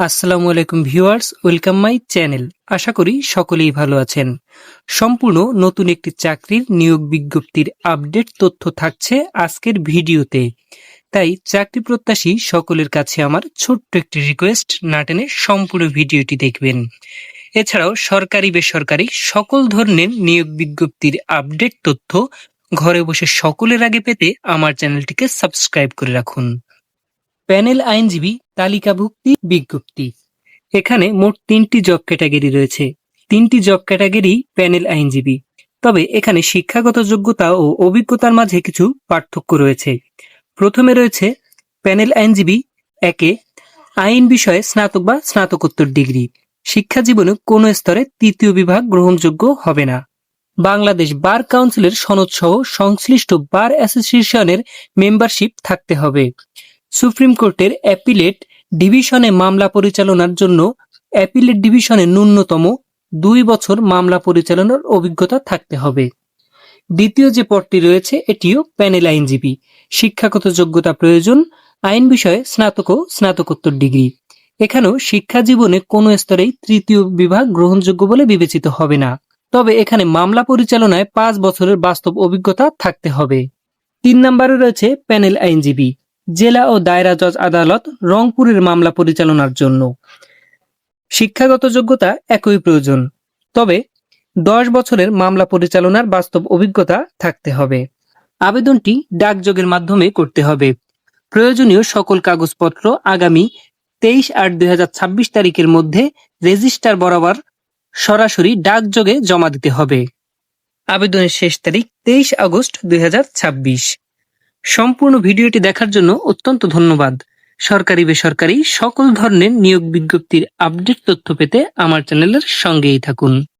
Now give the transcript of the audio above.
আসসালামু আলাইকুম viewers, welcome my channel. আশা করি সকলেই ভালো আছেন। সম্পূর্ণ নতুন একটি চাকরির নিয়োগ বিজ্ঞপ্তির আপডেট তথ্য থাকছে আজকের ভিডিওতে। তাই চাকরি প্রত্যাশী সকলের কাছে আমার ছোট্ট একটি রিকোয়েস্ট, না টেনে সম্পূর্ণ ভিডিওটি দেখবেন। এছাড়াও সরকারি বেসরকারি সকল ধরনের নিয়োগ বিজ্ঞপ্তির আপডেট তথ্য ঘরে বসে সকলের আগে পেতে আমার চ্যানেলটিকে সাবস্ক্রাইব করে রাখুন। প্যানেল আইনজীবী তালিকাভুক্তি বিজ্ঞপ্তি। এখানে মোট 3টি জব ক্যাটাগরি রয়েছে। 3টি জব ক্যাটাগরি প্যানেল আইনজীবী। তবে এখানে শিক্ষাগত যোগ্যতা ও অভিজ্ঞতার মাঝে কিছু পার্থক্য রয়েছে। প্রথমে রয়েছে প্যানেল আইনজীবী 1-এ আইন বিষয়ে স্নাতক বা স্নাতকোত্তর ডিগ্রি। শিক্ষা জীবনে কোনো স্তরে 3য় বিভাগ গ্রহণযোগ্য হবে না। বাংলাদেশ বার কাউন্সিলের সনদসহ সংশ্লিষ্ট বার অ্যাসোসিয়েশনের মেম্বারশিপ থাকতে হবে। সুপ্রিম কোর্টের অ্যাপিলেট ডিভিশনে মামলা পরিচালনার জন্য অ্যাপিলেট ডিভিশনে ন্যূনতম 2 বছর মামলা পরিচালনার অভিজ্ঞতা থাকতে হবে। দ্বিতীয় যে পদটি রয়েছে এটিও প্যানেল আইনজীবী। শিক্ষাগত যোগ্যতা প্রয়োজন, আইন বিষয়ে স্নাতক ও স্নাতকোত্তর ডিগ্রি। এখানেও শিক্ষা জীবনে কোনো স্তরেই 3য় বিভাগ গ্রহণযোগ্য বলে বিবেচিত হবে না। তবে এখানে মামলা পরিচালনায় 5 বছরের বাস্তব অভিজ্ঞতা থাকতে হবে। 3 নম্বরে রয়েছে প্যানেল আইনজীবী, জেলা ও দায়রা জজ আদালত রংপুরের মামলা পরিচালনার জন্য। শিক্ষাগত যোগ্যতা একই প্রয়োজন, তবে 10 বছরের মামলা পরিচালনার বাস্তব অভিজ্ঞতা থাকতে হবে। আবেদনটি ডাকযোগের মাধ্যমে করতে হবে। প্রয়োজনীয় সকল কাগজপত্র আগামী 23/8/2026 তারিখের মধ্যে রেজিস্ট্রার বরাবর সরাসরি ডাকযোগে জমা দিতে হবে। আবেদনের শেষ তারিখ 23 আগস্ট 2026। সম্পূর্ণ ভিডিওটি দেখার জন্য অত্যন্ত ধন্যবাদ। সরকারি বেসরকারি সকল ধরনের নিয়োগ বিজ্ঞপ্তির আপডেট তথ্য পেতে আমার চ্যানেলের সঙ্গেই থাকুন।